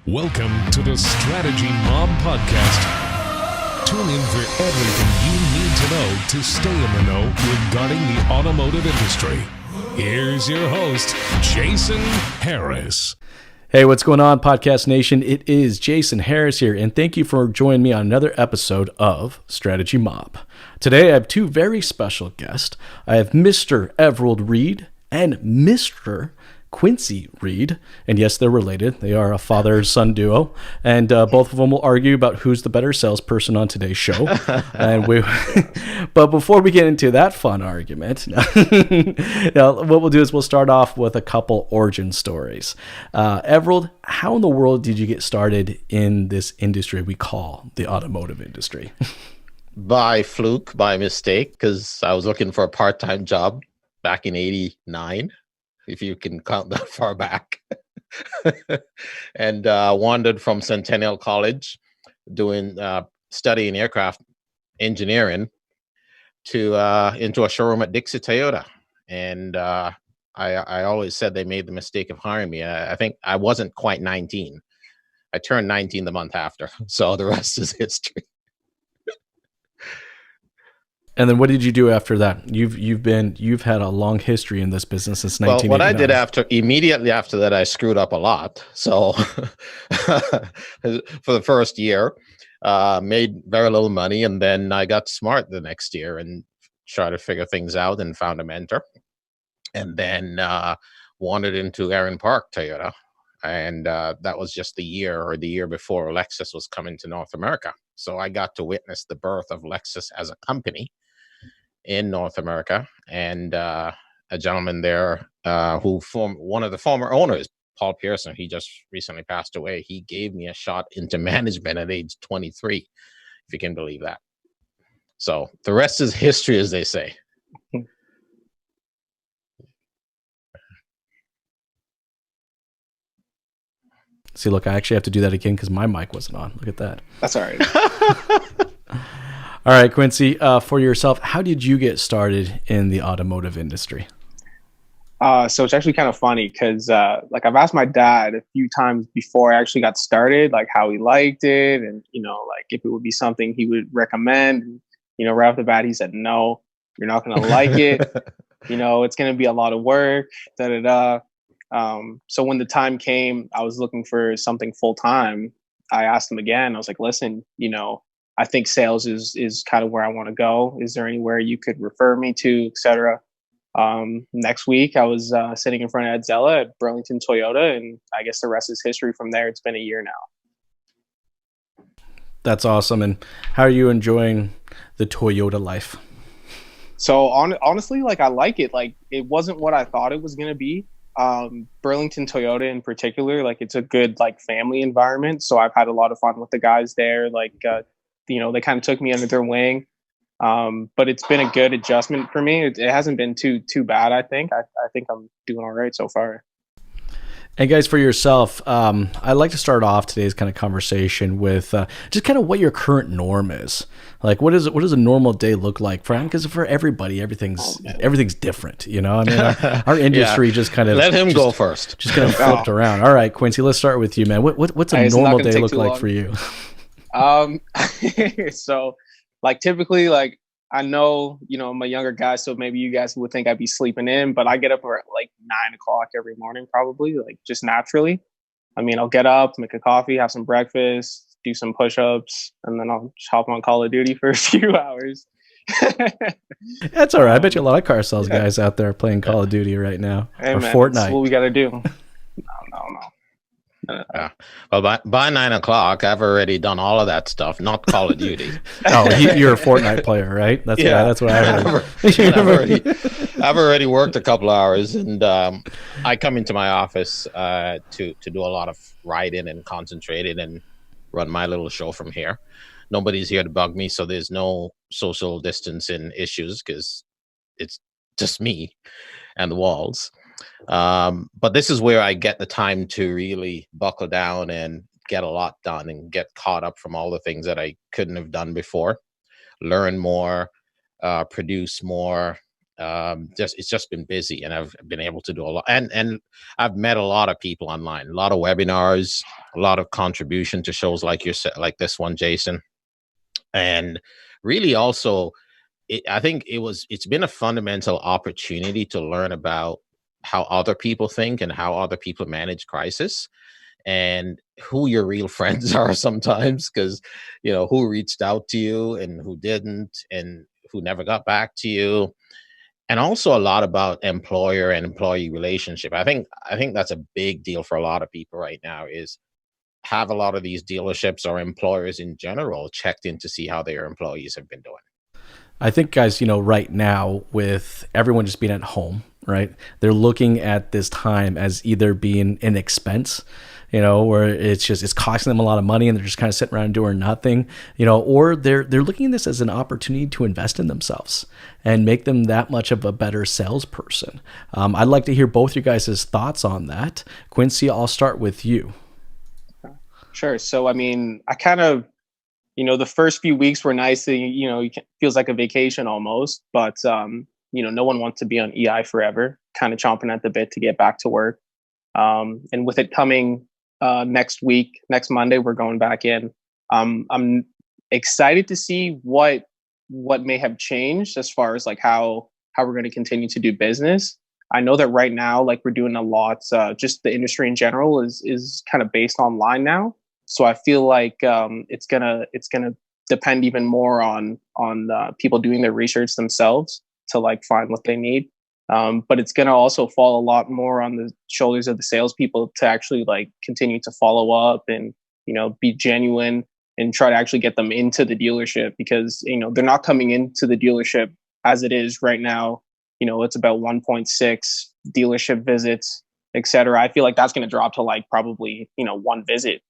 Welcome to the Strategy Mob Podcast. Tune in for everything you need to know to stay in the know regarding the automotive industry. Here's your host, Jason Harris. Hey, what's going on, Podcast Nation? It is Jason Harris here, and thank you for joining me on another episode of Strategy Mob. Today, I have two very special guests. I have Mr. Everold Reid and Mr. Quincy Reid, and yes, they're related. They are a father-son duo, and both of them will argue about who's the better salesperson on today's show. But before we get into that fun argument, what we'll do is we'll start off with a couple origin stories. Everold, how in the world did you get started in this industry we call the automotive industry? By fluke, by mistake, because I was looking for a part-time job back in '89. If you can count that far back, and wandered from Centennial College doing studying aircraft engineering to into a showroom at Dixie Toyota. And I always said they made the mistake of hiring me. I think I wasn't quite 19. I turned 19 the month after, so the rest is history. And then what did you do after that? You've had a long history in this business since 1989. Well, what I did immediately after that, I screwed up a lot. So for the first year, made very little money, and then I got smart the next year and tried to figure things out and found a mentor, and then wandered into Aaron Park Toyota, and that was just the year before Lexus was coming to North America. So I got to witness the birth of Lexus as a company in North America, and a gentleman there who formed one of the former owners, Paul Pearson, he just recently passed away. He gave me a shot into management at age 23, if you can believe that. So the rest is history, as they say. See, look, I actually have to do that again because my mic wasn't on. Look at that. That's all right. All right, Quincy, for yourself, how did you get started in the automotive industry? So it's actually kind of funny because I've asked my dad a few times before I actually got started, like how he liked it and, like if it would be something he would recommend. And, right off the bat, he said, no, you're not going to like it. It's going to be a lot of work, So when the time came, I was looking for something full time. I asked him again. I was like, listen, I think sales is kind of where I want to go. Is there anywhere you could refer me to, et cetera? Next week, I was sitting in front of Edzella at Burlington Toyota, and I guess the rest is history from there. It's been a year now. That's awesome. And how are you enjoying the Toyota life? So honestly, I like it. It wasn't what I thought it was going to be. Burlington Toyota in particular, it's a good family environment. So I've had a lot of fun with the guys there. They kind of took me under their wing. But it's been a good adjustment for me. It hasn't been too bad, I think. I think I'm doing all right so far. And guys, for yourself, I'd like to start off today's kind of conversation with just kind of what your current norm is. What does a normal day look like for? Because for everybody, everything's different. I mean, our industry just kind of let him go first. Just kind of flipped around. All right, Quincy, let's start with you, man. What's a normal day look like for you? So typically, I know, I'm a younger guy, so maybe you guys would think I'd be sleeping in, but I get up at 9 o'clock every morning, probably, just naturally. I mean, I'll get up, make a coffee, have some breakfast, do some push-ups, and then I'll just hop on Call of Duty for a few hours. That's all right. I bet you a lot of car sales guys out there playing Call of Duty right now. Hey, or man, Fortnite. That's what we got to do. No. Well, by 9 o'clock, I've already done all of that stuff, not Call of Duty. Oh, you're a Fortnite player, right? That's what I heard. I've already worked a couple hours, and I come into my office to do a lot of writing and concentrating and run my little show from here. Nobody's here to bug me, so there's no social distancing issues because it's just me and the walls. But this is where I get the time to really buckle down and get a lot done and get caught up from all the things that I couldn't have done before, learn more, produce more, it's just been busy, and I've been able to do a lot, and I've met a lot of people online, a lot of webinars, a lot of contribution to shows like like this one, Jason. And really also, I think it's been a fundamental opportunity to learn about how other people think and how other people manage crisis, and who your real friends are sometimes, because who reached out to you and who didn't, and who never got back to you. And also a lot about employer and employee relationship. I think that's a big deal for a lot of people right now, is have a lot of these dealerships or employers in general checked in to see how their employees have been doing. I think, guys, right now with everyone just being at home, right, they're looking at this time as either being an expense, where it's costing them a lot of money and they're just kind of sitting around doing nothing, or they're looking at this as an opportunity to invest in themselves and make them that much of a better salesperson. I'd like to hear both your guys' thoughts on that. Quincy, I'll start with you. Sure. So, I kind of, the first few weeks were nice. Feels like a vacation almost, but, no one wants to be on EI forever, kind of chomping at the bit to get back to work. And with it coming next Monday, we're going back in. I'm excited to see what may have changed as far as like how we're going to continue to do business. I know that right now, like we're doing a lot, just the industry in general is kind of based online now. So I feel like it's gonna depend even more on people doing their research themselves to like find what they need. But it's gonna also fall a lot more on the shoulders of the salespeople to actually like continue to follow up and be genuine and try to actually get them into the dealership, because they're not coming into the dealership as it is right now. It's about 1.6 dealership visits, etc. I feel like that's going to drop to like probably one visit,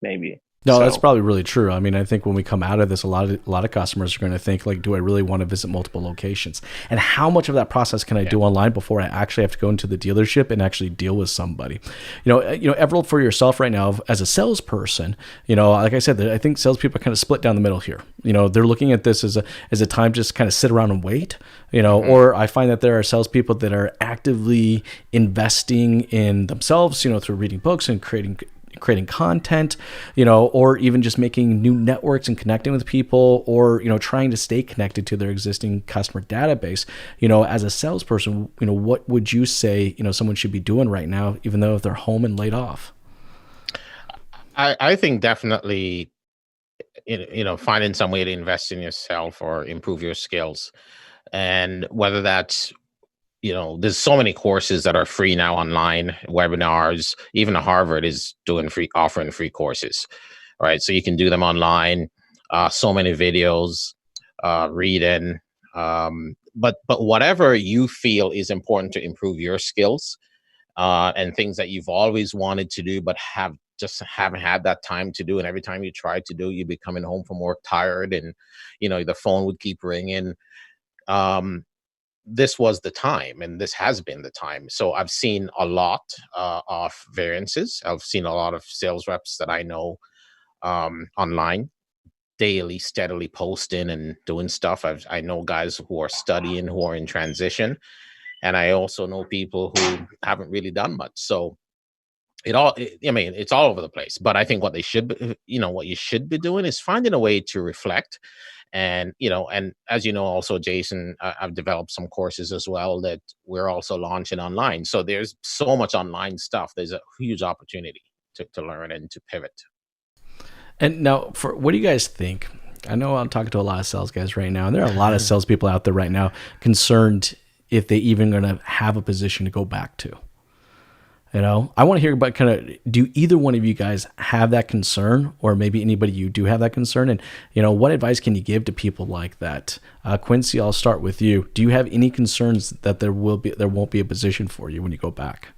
maybe. No, that's probably really true. I think when we come out of this, a lot of customers are going to think like, do I really want to visit multiple locations? And how much of that process can I do online before I actually have to go into the dealership and actually deal with somebody? Everold, for yourself right now as a salesperson, like I said, I think salespeople are kind of split down the middle here. They're looking at this as a time to just kind of sit around and wait. Or I find that there are salespeople that are actively investing in themselves, through reading books and creating content, or even just making new networks and connecting with people, or, trying to stay connected to their existing customer database. As a salesperson, what would you say, someone should be doing right now, even though if they're home and laid off? I think definitely, finding some way to invest in yourself or improve your skills. And whether that's, there's so many courses that are free now online, webinars. Even Harvard is offering free courses, right? So you can do them online. So many videos, reading, but whatever you feel is important to improve your skills, and things that you've always wanted to do but haven't had that time to do. And every time you try to do, you'd be coming home from work tired, and the phone would keep ringing. This was the time, and this has been the time. So I've seen a lot of variances. I've seen a lot of sales reps that I know online daily, steadily posting and doing stuff. I know guys who are studying, who are in transition, and I also know people who haven't really done much. So it's all over the place. But I think what you should be doing is finding a way to reflect. And, and as also, Jason, I've developed some courses as well that we're also launching online. So there's so much online stuff. There's a huge opportunity to learn and to pivot. And now, what do you guys think? I know I'm talking to a lot of sales guys right now, and there are a lot of salespeople out there right now concerned if they even going to have a position to go back to. I want to hear about do either one of you guys have that concern, or maybe anybody you do have that concern? And, what advice can you give to people like that? Quincy, I'll start with you. Do you have any concerns that there won't be a position for you when you go back?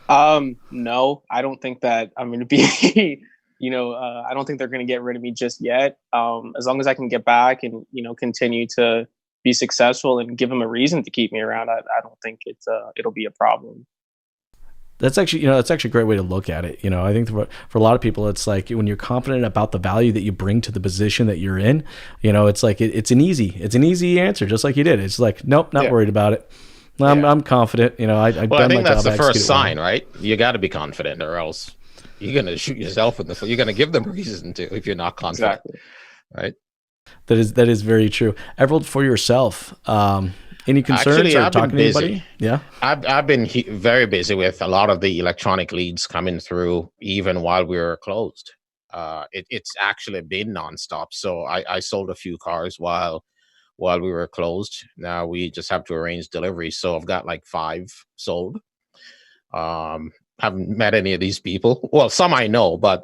No, I don't think that I'm going to be, I don't think they're going to get rid of me just yet. As long as I can get back and, continue to be successful and give them a reason to keep me around, I don't think it'll be a problem. That's actually a great way to look at it. I think for a lot of people, it's like when you're confident about the value that you bring to the position that you're in, it's like it's an easy answer, just like you did. It's like, nope, not worried about it. I'm confident. I think that's the first sign, right? You got to be confident, or else. you're going to shoot yourself in the foot. You're going to give them reason to if you're not confident, Exactly. right? That is very true. Everold, for yourself, any concerns Actually, or I've been talking to busy. anybody? Yeah. I've been very busy with a lot of the electronic leads coming through, even while we were closed. It's actually been nonstop. So I sold a few cars while we were closed. Now we just have to arrange delivery. So I've got like 5 sold. Haven't met any of these people. Well, some I know, but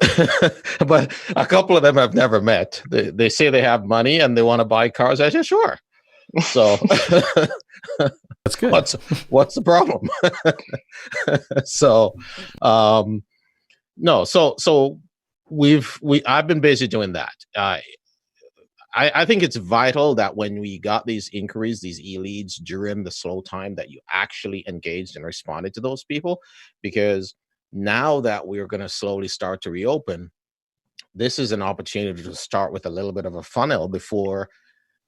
but a couple of them I've never met. They say they have money and they want to buy cars. I said, sure. So That's good. what's the problem? So no, so I've been busy doing that. I think it's vital that when we got these inquiries, these e-leads during the slow time, that you actually engaged and responded to those people, because now that we're going to slowly start to reopen, this is an opportunity to start with a little bit of a funnel before,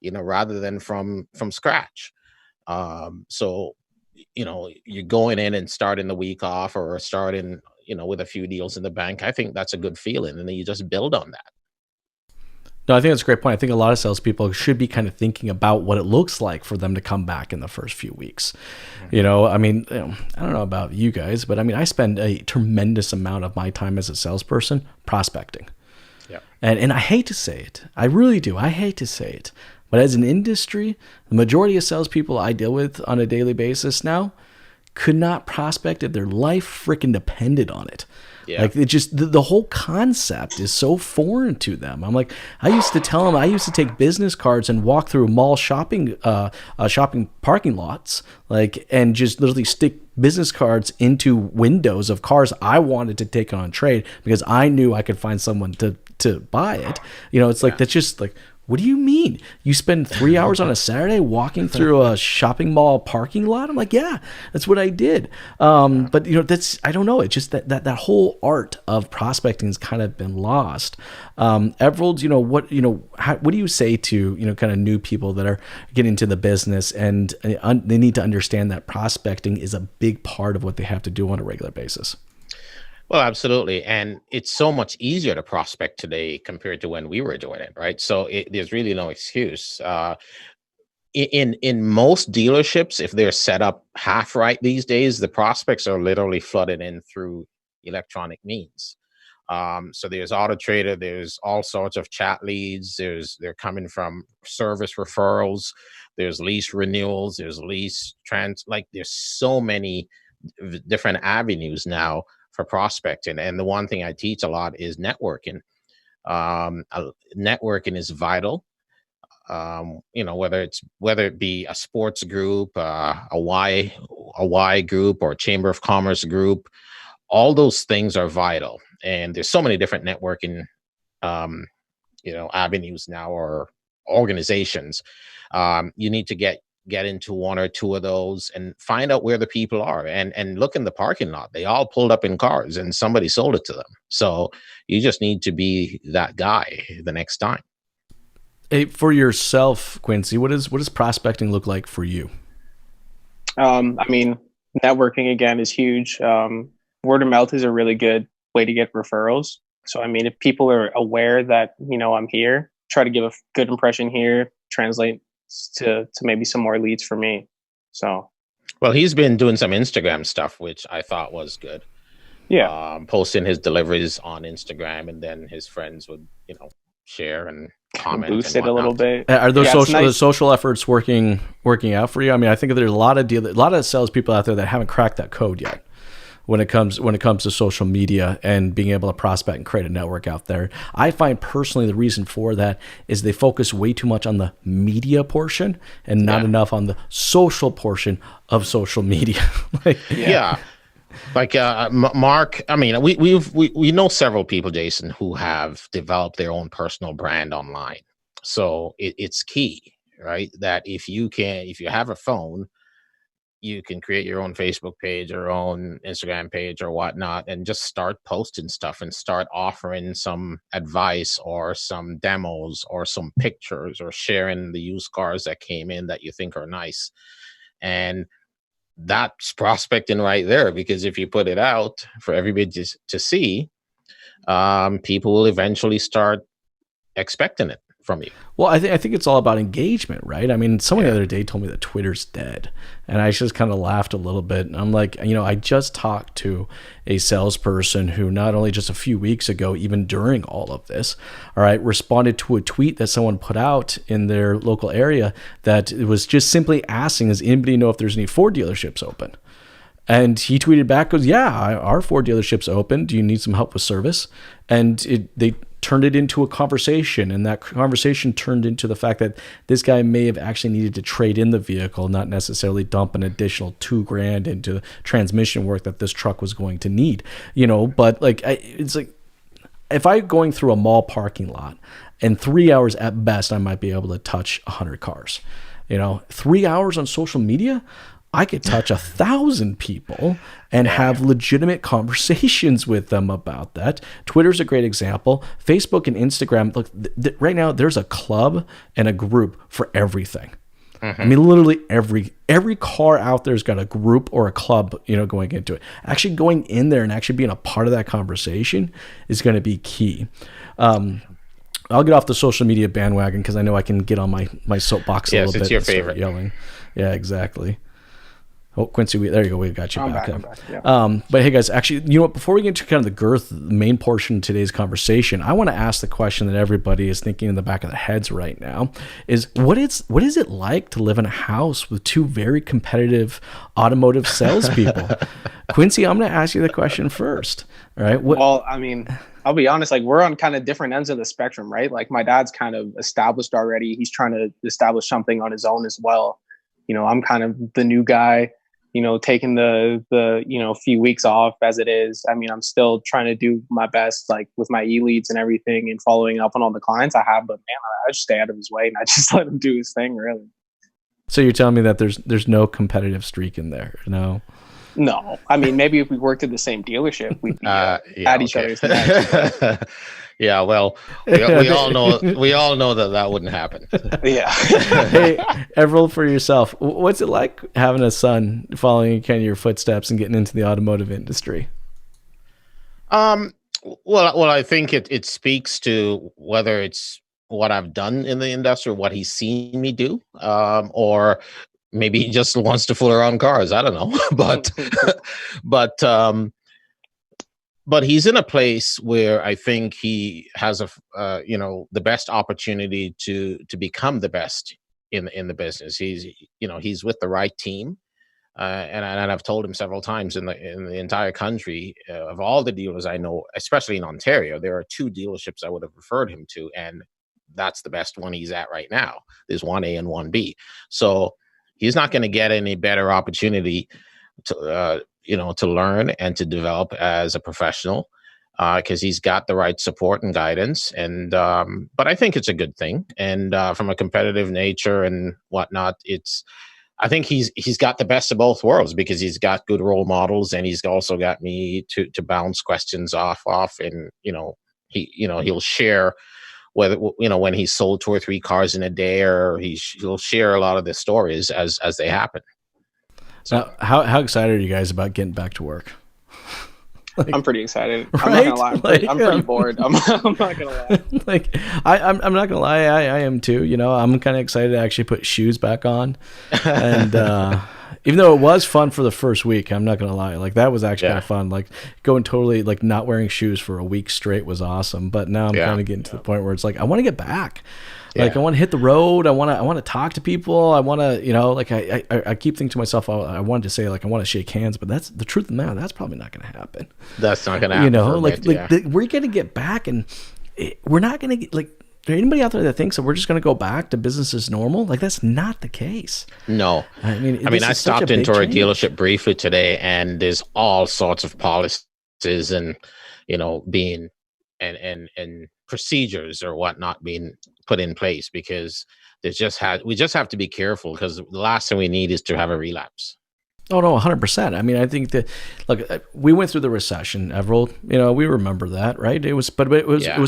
rather than from scratch. So, you're going in and starting the week off, or starting, with a few deals in the bank. I think that's a good feeling. And then you just build on that. No, I think that's a great point. I think a lot of salespeople should be kind of thinking about what it looks like for them to come back in the first few weeks. I mean, I don't know about you guys, but I mean, I spend a tremendous amount of my time as a salesperson prospecting. Yeah. And I hate to say it. I really do. I hate to say it. But as an industry, the majority of salespeople I deal with on a daily basis now could not prospect if their life freaking depended on it. Yeah. Like, it just, the whole concept is so foreign to them. I'm like, I used to tell them, I used to take business cards and walk through mall shopping parking lots, and just literally stick business cards into windows of cars I wanted to take on trade because I knew I could find someone to buy it. It's like, that's just like, what do you mean? You spend 3 hours on a Saturday walking through a shopping mall parking lot? I'm like, yeah, that's what I did. But that's, I don't know. It's just that whole art of prospecting has kind of been lost. Everolds, what do you say to, kind of new people that are getting into the business, and they need to understand that prospecting is a big part of what they have to do on a regular basis? Well, absolutely. And it's so much easier to prospect today compared to when we were doing it, right? So there's really no excuse. In most dealerships, if they're set up half right these days, the prospects are literally flooded in through electronic means. So there's Auto Trader, there's all sorts of chat leads, they're coming from service referrals, there's lease renewals, there's lease there's so many different avenues now for prospecting. And the one thing I teach a lot is networking. Networking is vital. Whether it be a sports group, a Y group, or a Chamber of Commerce group, all those things are vital. And there's so many different networking, avenues now, or organizations. You need to get into one or two of those and find out where the people are, and look in the parking lot. They all pulled up in cars and somebody sold it to them. So you just need to be that guy the next time. Hey, for yourself, Quincy, what does prospecting look like for you? I mean, networking again is huge. Word of mouth is a really good way to get referrals. So, I mean, if people are aware that, I'm here, try to give a good impression here, translate to maybe some more leads for me. So, well, he's been doing some Instagram stuff, which I thought was good. Yeah. Posting his deliveries on Instagram, and then his friends would, share and comment, boost it a little bit. Are those social efforts working out for you? I mean, I think there's a lot of salespeople out there that haven't cracked that code yet when it comes to social media and being able to prospect and create a network out there. I find personally the reason for that is they focus way too much on the media portion and not enough on the social portion of social media. Mark, I mean, we know several people, Jason, who have developed their own personal brand online. So it's key, right? That if you have a phone, you can create your own Facebook page, your own Instagram page, or whatnot, and just start posting stuff and start offering some advice or some demos or some pictures, or sharing the used cars that came in that you think are nice. And that's prospecting right there, because if you put it out for everybody to see, people will eventually start expecting it from you. Well, I think it's all about engagement, right? I mean, someone the other day told me that Twitter's dead, and I just kind of laughed a little bit. And I'm like, I just talked to a salesperson who not only just a few weeks ago, even during all of this, all right, responded to a tweet that someone put out in their local area that it was just simply asking, does anybody know if there's any Ford dealerships open? And he tweeted back, goes, yeah, our Ford dealership's open. Do you need some help with service? And they turned it into a conversation, and that conversation turned into the fact that this guy may have actually needed to trade in the vehicle, not necessarily dump an additional $2,000 into transmission work that this truck was going to need, but like, it's like, if I'm going through a mall parking lot and 3 hours at best, I might be able to touch 100 cars, 3 hours on social media, I could touch 1,000 people and have legitimate conversations with them about that. Twitter's a great example. Facebook and Instagram, look, right now there's a club and a group for everything. I mean, literally every car out there's got a group or a club, going into it. Actually going in there and actually being a part of that conversation is going to be key. I'll get off the social media bandwagon because I know I can get on my soapbox a little bit. Yes, it's your favorite. Yelling. Yeah, exactly. Oh, Quincy, there you go. We got you back. I'm back. Yeah. But hey, guys, actually, you know what? Before we get into kind of the girth, the main portion of today's conversation, I want to ask the question that everybody is thinking in the back of their heads right now: is what is it like to live in a house with two very competitive automotive salespeople? Quincy, I'm going to ask you the question first. All right. Well, I mean, I'll be honest. Like, we're on kind of different ends of the spectrum, right? Like, my dad's kind of established already. He's trying to establish something on his own as well. I'm kind of the new guy. Taking the few weeks off as it is. I mean, I'm still trying to do my best, like with my e-leads and everything and following up on all the clients I have, but man, I just stay out of his way and I just let him do his thing, really. So you're telling me that there's no competitive streak in there? No. I mean, maybe if we worked at the same delership, we'd be at each other's necks. Yeah, well, we all know that wouldn't happen. Yeah. Hey, Everold, for yourself, what's it like having a son following kind of your footsteps and getting into the automotive industry? Well, I think it speaks to whether it's what I've done in the industry, what he's seen me do, or maybe he just wants to fool around cars. I don't know, but he's in a place where I think he has the best opportunity to become the best in the business. He's with the right team, and I've told him several times in the entire country, of all the dealers I know, especially in Ontario, there are 2 dealerships I would have referred him to, and that's the best one he's at right now. There's 1A and 1B. So he's not going to get any better opportunity to learn and to develop as a professional, because he's got the right support and guidance. And but I think it's a good thing. And from a competitive nature and whatnot, I think he's got the best of both worlds, because he's got good role models and he's also got me to bounce questions off, and he'll share whether when he sold 2 or 3 cars in a day, or he'll share a lot of the stories as they happen. So, now, how excited are you guys about getting back to work? I'm pretty excited. Right? I'm not gonna lie. I'm pretty bored. I'm not gonna lie. I'm not gonna lie. I am too. I'm kind of excited to actually put shoes back on, and even though it was fun for the first week, I'm not gonna lie. Like, that was actually kind of fun. Like, going totally like not wearing shoes for a week straight was awesome. But now I'm kind of getting to the point where it's like I want to get back. Like, I want to hit the road. I want to talk to people. I want to, I keep thinking to myself, I wanted to say, like, I want to shake hands, but that's the truth of the matter. That's probably not going to happen. That's not going to happen. We're going to get back, and we're not going to get, like, anybody out there that thinks that we're just going to go back to business as normal, like, that's not the case. No. I mean, I stopped into our dealership briefly today, and there's all sorts of policies and, being and procedures or whatnot being put in place, because we just have to be careful, because the last thing we need is to have a relapse. Oh no, 100%. I mean, I think that, look, we went through the recession, Everold. We remember that, right? It was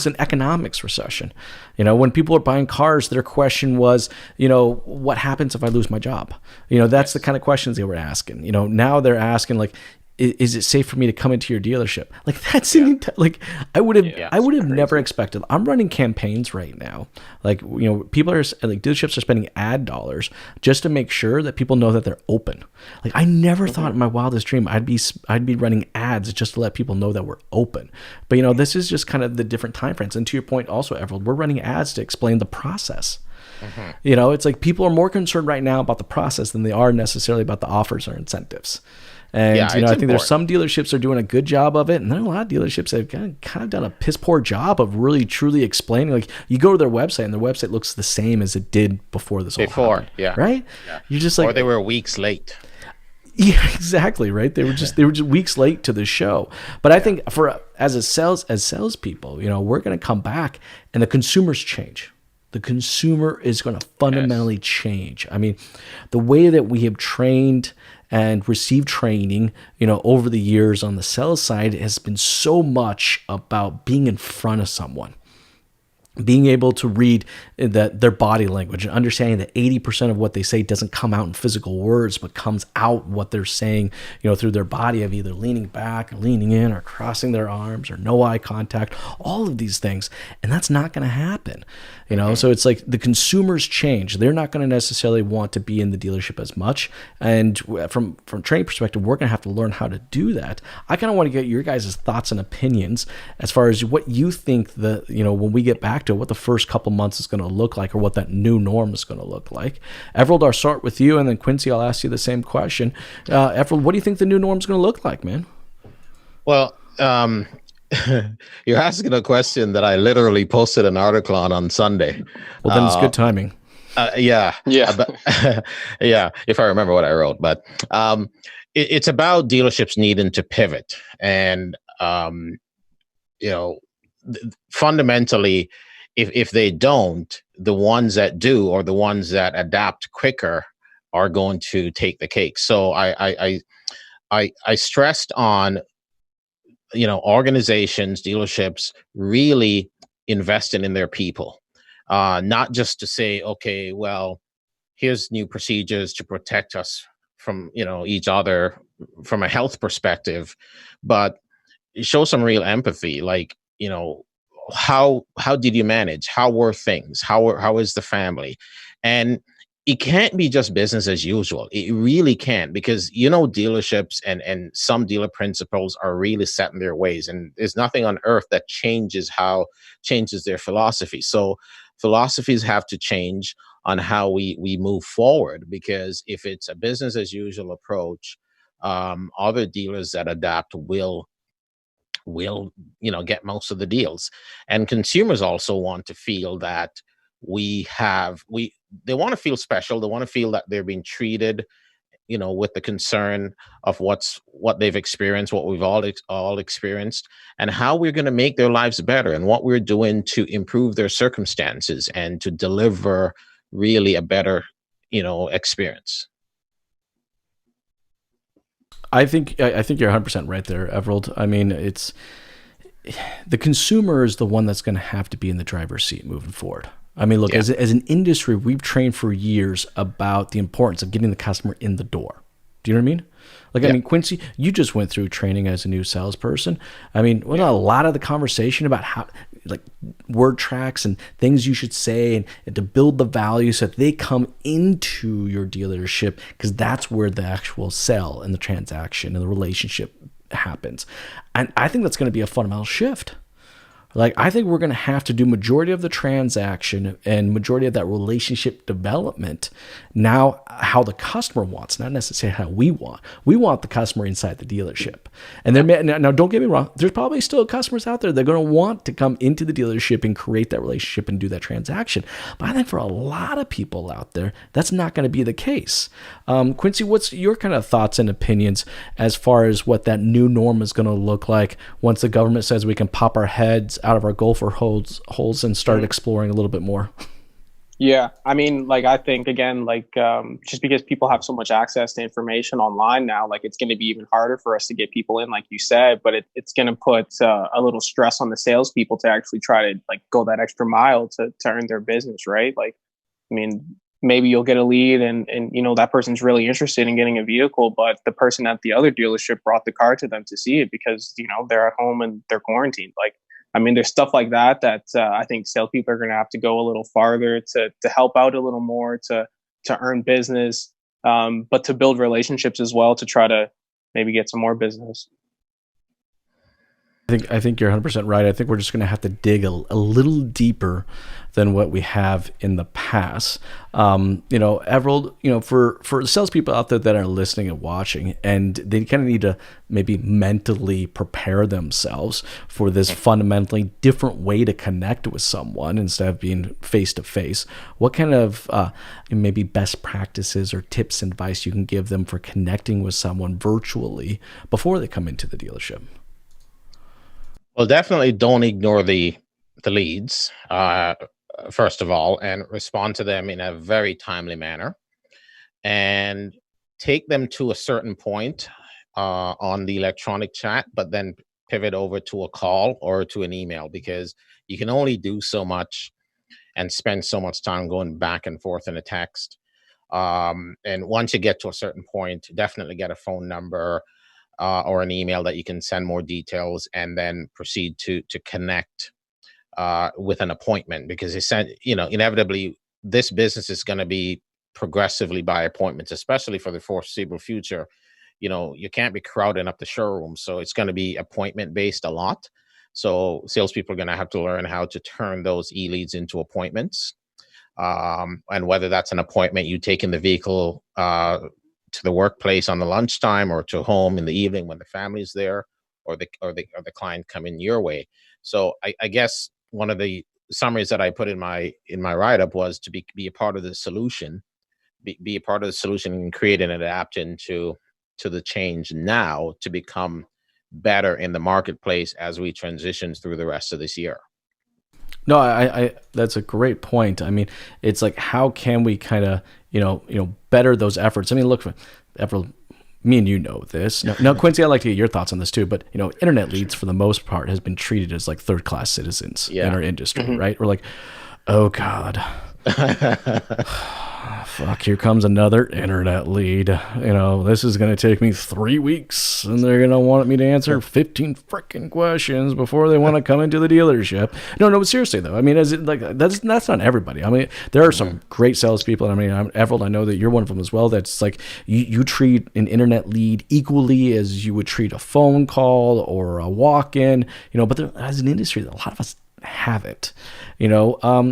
an economics recession. When people are buying cars, their question was, what happens if I lose my job? That's the kind of questions they were asking. Now they're asking, like, is it safe for me to come into your dealership? Like that's like I would have never expected. I'm running campaigns right now. Like, you know, people are like dealerships are spending ad dollars just to make sure that people know that they're open. Like I never thought in my wildest dream I'd be running ads just to let people know that we're open. But you know, this is just kind of the different time frames. And to your point also, Everold, we're running ads to explain the process. You know, it's like people are more concerned right now about the process than they are necessarily about the offers or incentives. And, you know, I think there's some dealerships that are doing a good job of it. And there are a lot of dealerships that have kind of done a piss poor job of really, truly explaining. Like you go to their website and their website looks the same as it did before this all happened. Yeah. Right? Yeah. You're just like, or they were weeks late. Yeah, exactly. Right. They were just weeks late to the show. But I think as salespeople, you know, we're going to come back and the consumers change. The consumer is going to fundamentally change. I mean, the way that we have trained and received training, you know, over the years on the sales side has been so much about being in front of someone, being able to read their body language and understanding that 80% of what they say doesn't come out in physical words, but comes out what they're saying, you know, through their body of either leaning back or leaning in or crossing their arms or no eye contact, all of these things. And that's not going to happen, you know? So it's like the consumers change. They're not going to necessarily want to be in the dealership as much. And from training perspective, we're going to have to learn how to do that. I kind of want to get your guys' thoughts and opinions as far as what you think when we get back to what the first couple months is going to look like, or what that new norm is going to look like. Everold, I'll start with you, and then Quincy, I'll ask you the same question. Everold, what do you think the new norm is going to look like, man? Well, you're asking a question that I literally posted an article on Sunday. Well, then it's good timing. Yeah. But, yeah, if I remember what I wrote. But it's about dealerships needing to pivot. And, fundamentally, if they don't, the ones that do, or the ones that adapt quicker, are going to take the cake. So I stressed on, organizations, dealerships really investing in their people, not just to say, okay, well, here's new procedures to protect us from, each other from a health perspective, but show some real empathy. Like, how did you manage? How were things? How is the family? And it can't be just business as usual. It really can't, because dealerships and some dealer principals are really set in their ways, and there's nothing on earth that changes their philosophy. So philosophies have to change on how we move forward, because if it's a business as usual approach, other dealers that adapt will get most of the deals. And consumers also want to feel that they want to feel special. They want to feel that they're being treated, with the concern of what they've experienced, what we've all experienced, and how we're going to make their lives better, and what we're doing to improve their circumstances and to deliver really a better, experience. I think you're 100% right there, Everold. I mean, it's the consumer is the one that's going to have to be in the driver's seat moving forward. I mean, look, as an industry, we've trained for years about the importance of getting the customer in the door. Do you know what I mean? Like, I mean, Quincy, you just went through training as a new salesperson. I mean, wasn't a lot of the conversation about how, like, word tracks and things you should say and to build the value so that they come into your dealership, because that's where the actual sell and the transaction and the relationship happens. And I think that's going to be a fundamental shift. Like, I think we're going to have to do majority of the transaction and majority of that relationship development now how the customer wants, not necessarily how we want. We want the customer inside the dealership. And now don't get me wrong, there's probably still customers out there that are going to want to come into the dealership and create that relationship and do that transaction. But I think for a lot of people out there, that's not going to be the case. Quincy, what's your kind of thoughts and opinions as far as what that new norm is going to look like once the government says we can pop our heads out of our gopher holes and start exploring a little bit more? Yeah, I mean, like, I think, again, like, just because people have so much access to information online now, like, it's going to be even harder for us to get people in, like you said, but it's going to put a little stress on the salespeople to actually try to, like, go that extra mile to earn their business, right? Like, I mean, maybe you'll get a lead and that person's really interested in getting a vehicle, but the person at the other dealership brought the car to them to see it because they're at home and they're quarantined. Like, I mean, there's stuff like that I think salespeople are going to have to go a little farther to help out a little more, to earn business, but to build relationships as well, to try to maybe get some more business. I think you're 100% right. I think we're just going to have to dig a little deeper than what we have in the past. Everold, for salespeople out there that are listening and watching, and they kind of need to maybe mentally prepare themselves for this fundamentally different way to connect with someone instead of being face to face. What kind of maybe best practices or tips and advice you can give them for connecting with someone virtually before they come into the dealership? Well, definitely don't ignore the leads, first of all, and respond to them in a very timely manner, and take them to a certain point on the electronic chat, but then pivot over to a call or to an email, because you can only do so much and spend so much time going back and forth in a text. And once you get to a certain point, definitely get a phone number or an email that you can send more details, and then proceed to connect with an appointment, because inevitably this business is going to be progressively by appointments, especially for the foreseeable future. You can't be crowding up the showroom, so it's going to be appointment based a lot. So salespeople are going to have to learn how to turn those e-leads into appointments, and whether that's an appointment you take in the vehicle to the workplace on the lunchtime, or to home in the evening when the family's there, or the client coming your way. So I guess one of the summaries that I put in my write-up was to be a part of the solution, be a part of the solution, and create and adapt into the change now to become better in the marketplace as we transition through the rest of this year. No, I that's a great point. I mean, it's like, how can we kind of, better those efforts? I mean, look, Everold, me and you know this. Now, Quincy, I'd like to get your thoughts on this too, but, internet leads for the most part has been treated as like third-class citizens in our industry, right? We're like, oh God. Fuck, here comes another internet lead. This is going to take me 3 weeks, and they're going to want me to answer 15 freaking questions before they want to come into the dealership. No, seriously though. I mean, that's not everybody. I mean, there are some great salespeople. I mean, Everold, I know that you're one of them as well. That's like, you treat an internet lead equally as you would treat a phone call or a walk-in, but as an industry, a lot of us have it.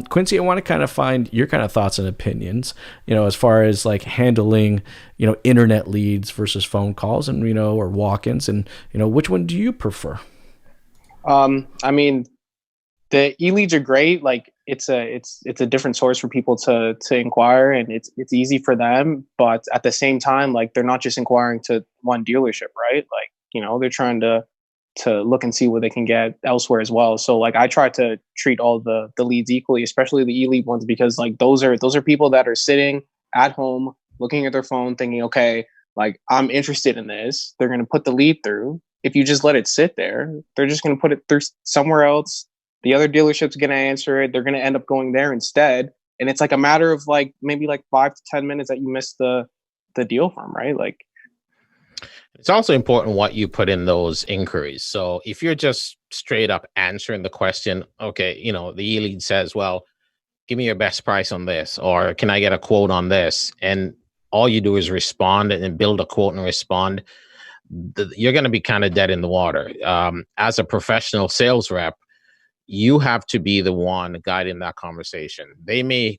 Quincy, I want to kind of find your kind of thoughts and opinions, as far as like handling, internet leads versus phone calls, and, or walk-ins, and, which one do you prefer? I mean, the e-leads are great. Like, it's a different source for people to inquire, and it's easy for them. But at the same time, like, they're not just inquiring to one dealership, right? Like, they're trying to look and see what they can get elsewhere as well. So like, I try to treat all the leads equally, especially the e-lead ones, because like those are people that are sitting at home looking at their phone thinking, okay, like, I'm interested in this. They're going to put the lead through. If you just let it sit there, they're just going to put it through somewhere else. The other dealership's going to answer it. They're going to end up going there instead. And it's like a matter of like maybe like 5 to 10 minutes that you missed the deal from, right? Like, it's also important what you put in those inquiries. So if you're just straight up answering the question, okay, the e-lead says, well, give me your best price on this, or can I get a quote on this? And all you do is respond and build a quote and respond. You're going to be kind of dead in the water. As a professional sales rep, you have to be the one guiding that conversation. They may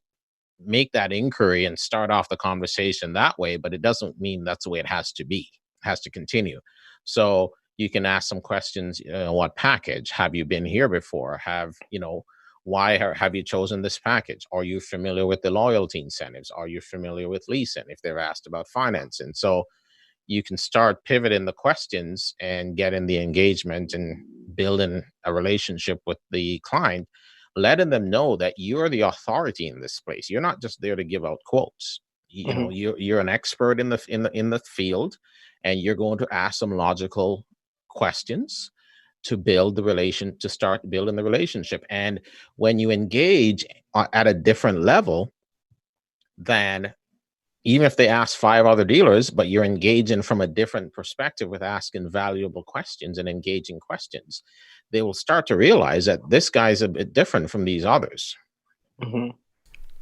make that inquiry and start off the conversation that way, but it doesn't mean that's the way it has to be. Has to continue. So you can ask some questions. What package have you been here before? Why have you chosen this package? Are you familiar with the loyalty incentives? Are you familiar with leasing if they're asked about financing? So you can start pivoting the questions and getting the engagement and building a relationship with the client, letting them know that you're the authority in this place. You're not just there to give out quotes. You're an expert in the field, and you're going to ask some logical questions to start building the relationship. And when you engage at a different level, than even if they ask 5 other dealers, but you're engaging from a different perspective with asking valuable questions and engaging questions. They will start to realize that this guy's a bit different from these others. Mm-hmm.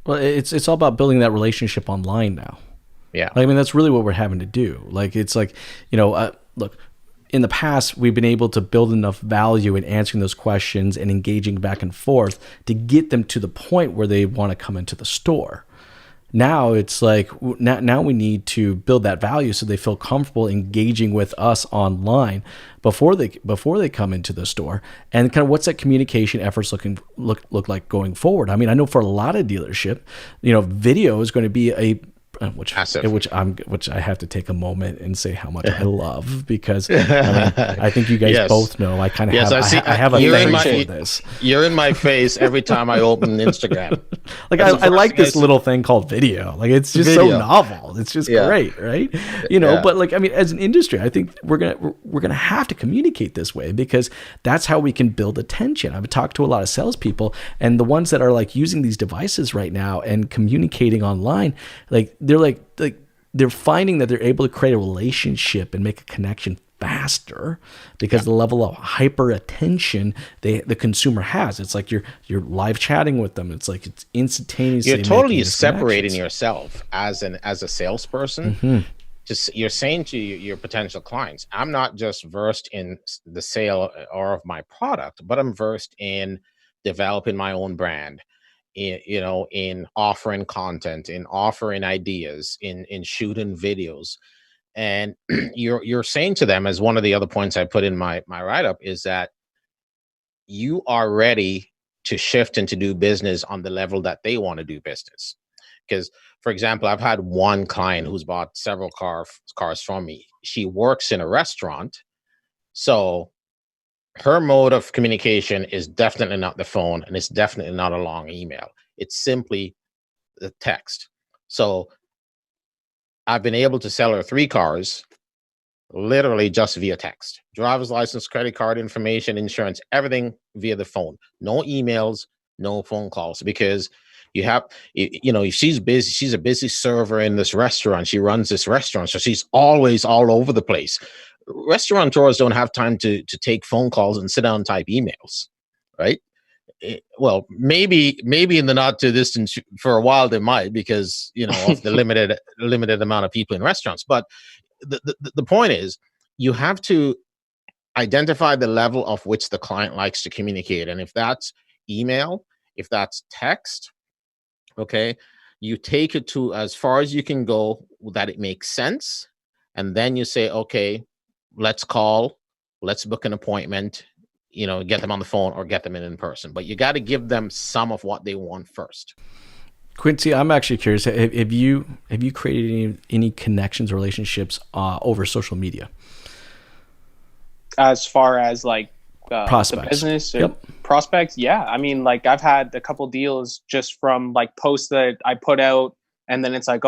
Well, it's all about building that relationship online now. Yeah. I mean, that's really what we're having to do. Like, it's like, look, in the past, we've been able to build enough value in answering those questions and engaging back and forth to get them to the point where they want to come into the store. Now it's like, now we need to build that value so they feel comfortable engaging with us online before they come into the store. And kind of what's that communication efforts look like going forward? I mean, I know for a lot of dealership, video is going to be which I have to take a moment and say how much I love, because I think you guys both know I kind of I have a thing for this. You're in my face every time I open Instagram. Like I like this little thing called video. Like it's just so novel. It's just great, right? But like, I mean, as an industry, I think we're gonna have to communicate this way, because that's how we can build attention. I've talked to a lot of salespeople, and the ones that are like using these devices right now and communicating online, like they're finding that they're able to create a relationship and make a connection faster because the level of hyper attention the consumer has. It's like you're live chatting with them. It's like it's instantaneously. You're totally separating yourself as a salesperson. Mm-hmm. Just you're saying to your potential clients, I'm not just versed in the sale or of my product, but I'm versed in developing my own brand. In offering content, in offering ideas, in shooting videos. And you're saying to them, as one of the other points I put in my write-up, is that you are ready to shift and to do business on the level that they want to do business. Because, for example, I've had one client who's bought several cars from me. She works in a restaurant, so her mode of communication is definitely not the phone, and it's definitely not a long email. It's simply the text. So I've been able to sell her 3 cars literally just via text. Driver's license, credit card information, insurance, everything via the phone. No emails, no phone calls, because she's busy. She's a busy server in this restaurant. She runs this restaurant, so she's always all over the place. Restaurateurs don't have time to take phone calls and sit down and type emails, right? Well, maybe in the not too distant for a while they might, because of the limited amount of people in restaurants. But the point is, you have to identify the level of which the client likes to communicate, and if that's email, if that's text, okay, you take it to as far as you can go that it makes sense, and then you say, okay, let's call, let's book an appointment, get them on the phone or get them in person. But you got to give them some of what they want first. Quincy, I'm actually curious. Have you created any connections, relationships over social media? As far as like prospects, the business, prospects, yeah. I mean, like I've had a couple deals just from like posts that I put out, and then it's like,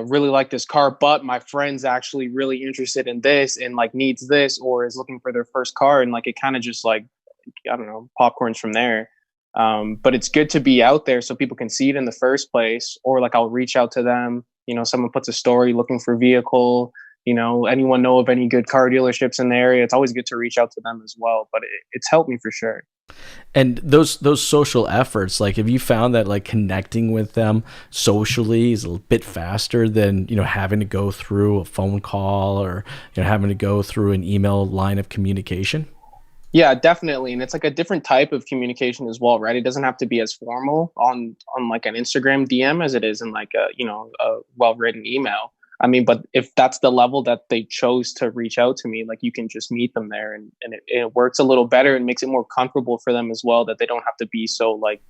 really like this car, but my friend's actually really interested in this and like needs this, or is looking for their first car, and like it kind of just like, I don't know, popcorns from there. But it's good to be out there so people can see it in the first place, or like I'll reach out to them. Someone puts a story looking for vehicle. Anyone know of any good car dealerships in the area? It's always good to reach out to them as well. But it's helped me for sure. And those social efforts, like, have you found that like connecting with them socially is a bit faster than having to go through a phone call or having to go through an email line of communication? Yeah, definitely. And it's like a different type of communication as well, right? It doesn't have to be as formal on like an Instagram DM as it is in like a well-written email. I mean, but if that's the level that they chose to reach out to me, like you can just meet them there, and it works a little better and makes it more comfortable for them as well, that they don't have to be so like,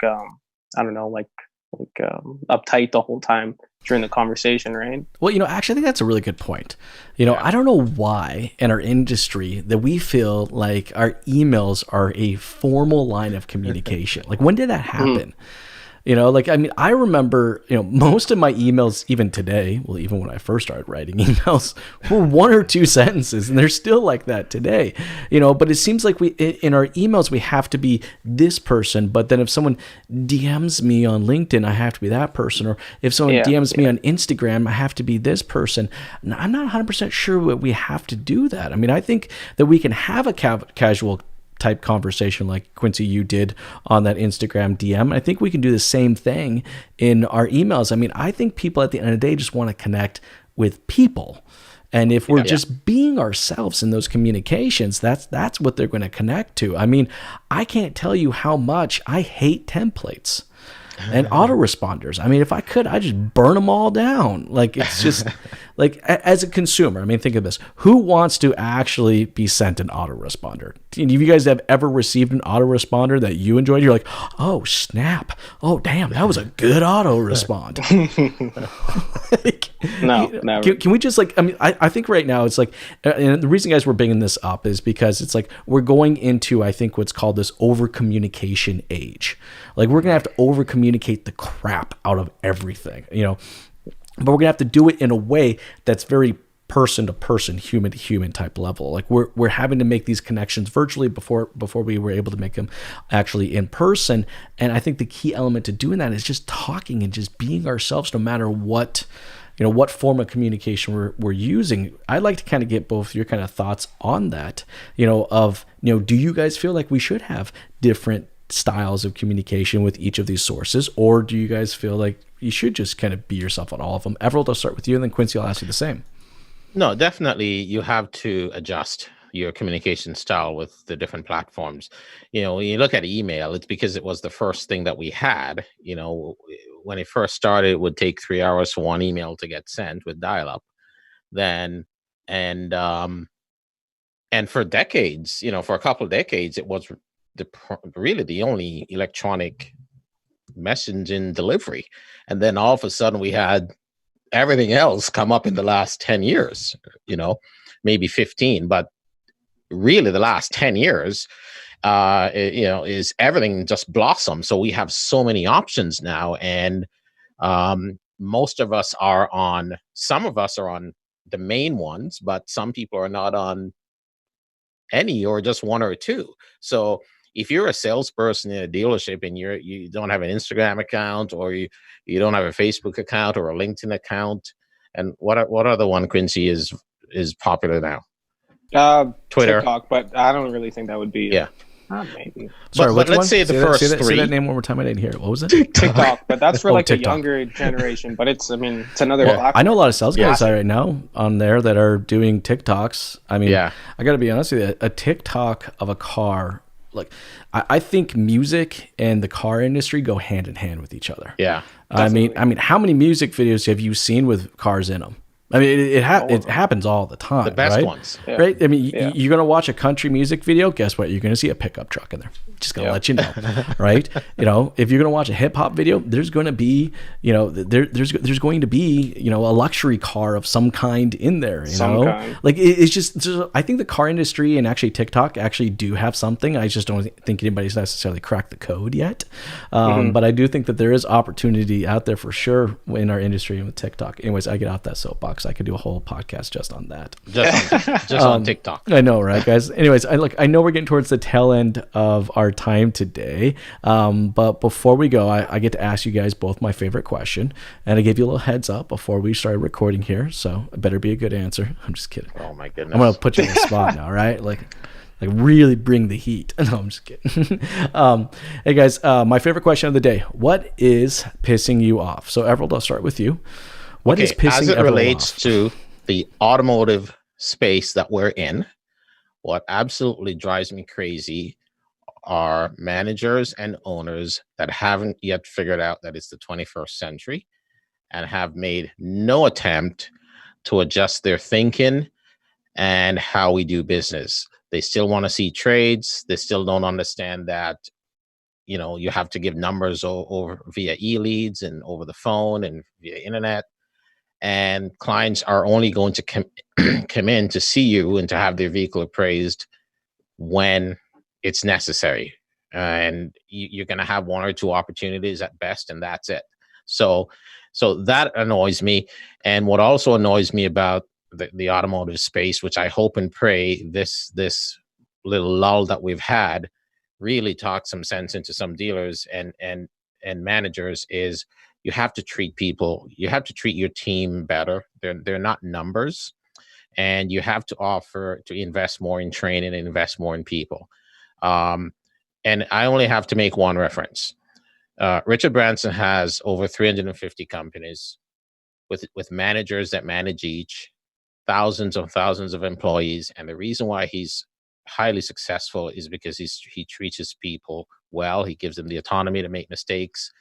uptight the whole time during the conversation, right? Well, actually, I think that's a really good point. I don't know why in our industry that we feel like our emails are a formal line of communication. Like, when did that happen? Like, I mean, I remember, most of my emails, even today, well, even when I first started writing emails, were 1 or 2 sentences, and they're still like that today, but it seems like in our emails, we have to be this person, but then if someone DMs me on LinkedIn, I have to be that person, or if someone DMs me on Instagram, I have to be this person. Now, I'm not 100% sure what we have to do that. I mean, I think that we can have a casual type conversation like Quincy, you did on that Instagram DM. I think we can do the same thing in our emails. I mean, I think people at the end of the day just want to connect with people. And if we're just being ourselves in those communications, that's what they're going to connect to. I mean, I can't tell you how much I hate templates and autoresponders. I mean, if I could, I'd just burn them all down. Like, it's just like, as a consumer, I mean, think of this. Who wants to actually be sent an autoresponder? Have you guys ever received an autoresponder that you enjoyed? You're like, oh, snap. Oh, damn, that was a good autorespond. No, never. Can we just I think right now it's like, and the reason, guys, we're bringing this up is because it's like we're going into, I think, what's called this over communication age. Like, we're gonna have to over communicate the crap out of everything, but we're gonna have to do it in a way that's very person to person, human to human type level. Like, we're having to make these connections virtually before we were able to make them actually in person. And I think the key element to doing that is just talking and just being ourselves, no matter what form of communication we're using. I'd like to kind of get both your kind of thoughts on that, do you guys feel like we should have different styles of communication with each of these sources, or do you guys feel like you should just kind of be yourself on all of them? Everold, I'll start with you, and then Quincy, I'll ask you the same. No, definitely you have to adjust your communication style with the different platforms. When you look at email, it's because it was the first thing that we had. When it first started, it would take 3 hours for one email to get sent with dial-up. And for decades, for a couple of decades, it was really the only electronic messaging delivery. And then all of a sudden we had everything else come up in the last 10 years, maybe 15, but really the last 10 years, is everything just blossomed. So we have so many options now. And most of us some of us are on the main ones, but some people are not on any, or just 1 or 2. So if you're a salesperson in a dealership and you don't have an Instagram account, or you don't have a Facebook account or a LinkedIn account, and what other one, Quincy, is popular now? Twitter, TikTok, but I don't really think that would be. Yeah. Maybe. Sorry, but let's say the first 3. Say that name one more time. I didn't hear it. What was it? TikTok, but that's for like TikTok. a younger generation. But it's another. Well, I know a lot of sales guys right now on there that are doing TikToks. I mean, I got to be honest with you. A TikTok of a car, like, I think music and the car industry go hand in hand with each other. Yeah. Definitely. I mean, how many music videos have you seen with cars in them? I mean, it happens all the time. The best right? ones. Yeah. Right? I mean, you're going to watch a country music video. Guess what? You're going to see a pickup truck in there. Just going to let you know. Right? If you're going to watch a hip hop video, there's going to be, there's going to be, a luxury car of some kind in there. Kind. Like, it's just, I think the car industry and actually TikTok actually do have something. I just don't think anybody's necessarily cracked the code yet. But I do think that there is opportunity out there for sure in our industry and with TikTok. Anyways, I get off that soapbox. I could do a whole podcast just on that. Just on TikTok. I know, right, guys? Anyways, I know we're getting towards the tail end of our time today. But before we go, I get to ask you guys both my favorite question. And I gave you a little heads up before we started recording here. So it better be a good answer. I'm just kidding. Oh, my goodness. I'm going to put you on the spot now, right? Like really bring the heat. No, I'm just kidding. Hey, guys, my favorite question of the day. What is pissing you off? So, Everold, I'll start with you. What is pissing as it Everold relates off? to the automotive space that we're in, what absolutely drives me crazy are managers and owners that haven't yet figured out that it's the 21st century and have made no attempt to adjust their thinking and how we do business. They still want to see trades. They still don't understand that, you have to give numbers over via e-leads and over the phone and via internet. And clients are only going to come in to see you and to have their vehicle appraised when it's necessary. and you're going to have one or two opportunities at best, and that's it. So that annoys me. And what also annoys me about the automotive space, which I hope and pray this little lull that we've had really talk some sense into some dealers and managers, is you have to treat people, you have to treat your team better. They're not numbers, and you have to invest more in training and invest more in people. And I only have to make one reference. Richard Branson has over 350 companies with managers that manage each, thousands of employees. And the reason why he's highly successful is because he treats his people well. He gives them the autonomy to make mistakes.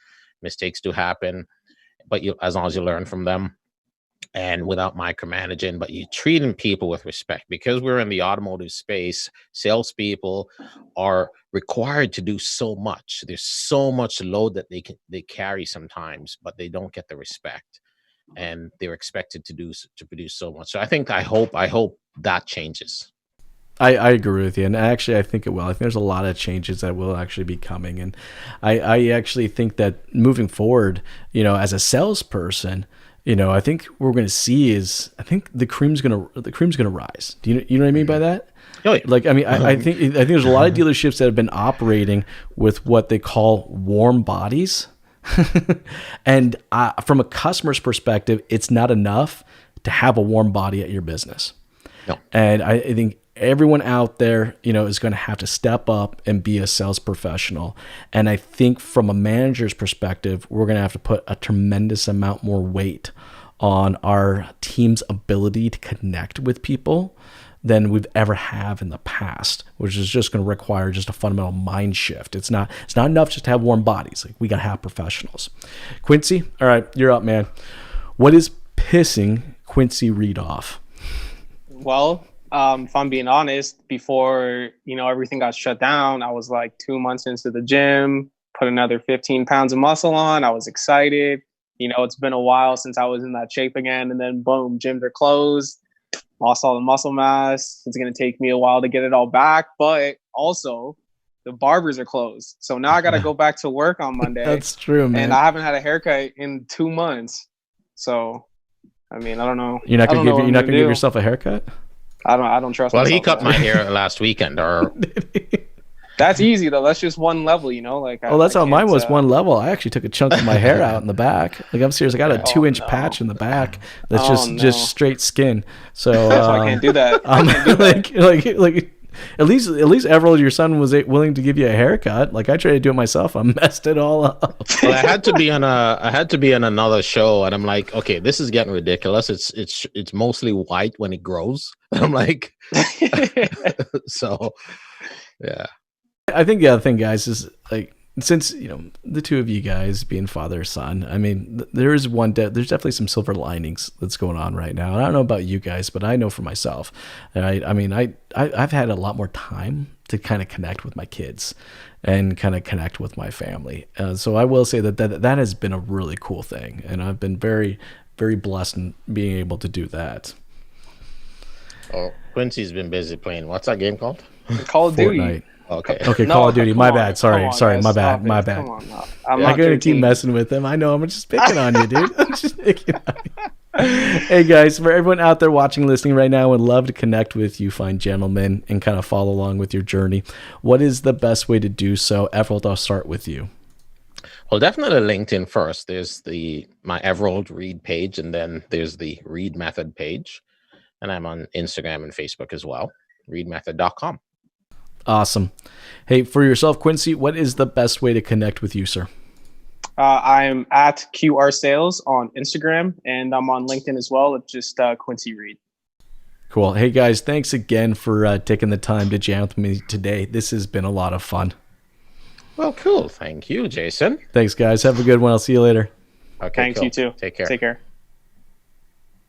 Mistakes do happen, but as long as you learn from them and without micromanaging, but you treating people with respect. Because we're in the automotive space, salespeople are required to do so much. There's so much load that they carry sometimes, but they don't get the respect, and they're expected to produce so much. So I hope that changes. I agree with you, and actually I think it will. I think there's a lot of changes that will actually be coming, and I actually think that moving forward, as a salesperson, I think what we're going to see is, I think the cream's going to rise. Do you know what I mean by that? Oh, yeah. Like, I mean, I think there's a lot of dealerships that have been operating with what they call warm bodies, and from a customer's perspective, it's not enough to have a warm body at your business. No. And I think everyone out there, is going to have to step up and be a sales professional. And I think from a manager's perspective, we're going to have to put a tremendous amount more weight on our team's ability to connect with people than we've ever have in the past, which is just going to require just a fundamental mind shift. It's not enough just to have warm bodies. Like, we got to have professionals. Quincy, all right, you're up, man. What is pissing Quincy Reid off? Well, if I'm being honest, before, everything got shut down, I was like 2 months into the gym, put another 15 pounds of muscle on. I was excited. It's been a while since I was in that shape again. And then boom, gyms are closed, lost all the muscle mass. It's going to take me a while to get it all back. But also the barbers are closed. So now I got to go back to work on Monday. That's true, man. And I haven't had a haircut in 2 months. So, I mean, I don't know. You're not going to give yourself a haircut? I don't trust myself. Well, he cut my hair last weekend. Or that's easy though. That's just one level, Like, that's how mine was. One level. I actually took a chunk of my hair out in the back. Like, I'm serious. I got a 2-inch patch in the back that's just straight skin. So so I can't do that. Like at least Everold, your son, was willing to give you a haircut. Like, I tried to do it myself. I messed it all up. Well, I had to be on another show, and I'm like, okay, this is getting ridiculous. It's mostly white when it grows. And I'm like, so yeah. I think the other thing, guys, is like, since the two of you guys being father son, I mean, there's definitely some silver linings that's going on right now. And I don't know about you guys, but I know for myself, I mean, I've had a lot more time to kind of connect with my kids and kind of connect with my family. So I will say that has been a really cool thing, and I've been very, very blessed in being able to do that. Oh, Quincy's been busy playing. What's that game called? Call of Duty. Fortnite. Okay. Call of Duty. My bad. Sorry. My bad. Come on, no. I'm gonna keep messing with him. I know. I'm just picking on you, dude. I'm just picking on you. Hey guys, for everyone out there watching, listening right now, would love to connect with you, fine gentlemen, and kind of follow along with your journey. What is the best way to do so? Everold, I'll start with you. Well, definitely LinkedIn first. There's my Everold Reid page, and then there's the Reid Method page, and I'm on Instagram and Facebook as well. ReidMethod.com. Awesome. Hey, for yourself, Quincy, what is the best way to connect with you, sir? I'm at QR Sales on Instagram, and I'm on LinkedIn as well. It's just Quincy Reid. Cool. Hey, guys, thanks again for taking the time to jam with me today. This has been a lot of fun. Well, cool. Thank you, Jason. Thanks, guys. Have a good one. I'll see you later. Okay, thanks, cool. You too. Take care. Take care.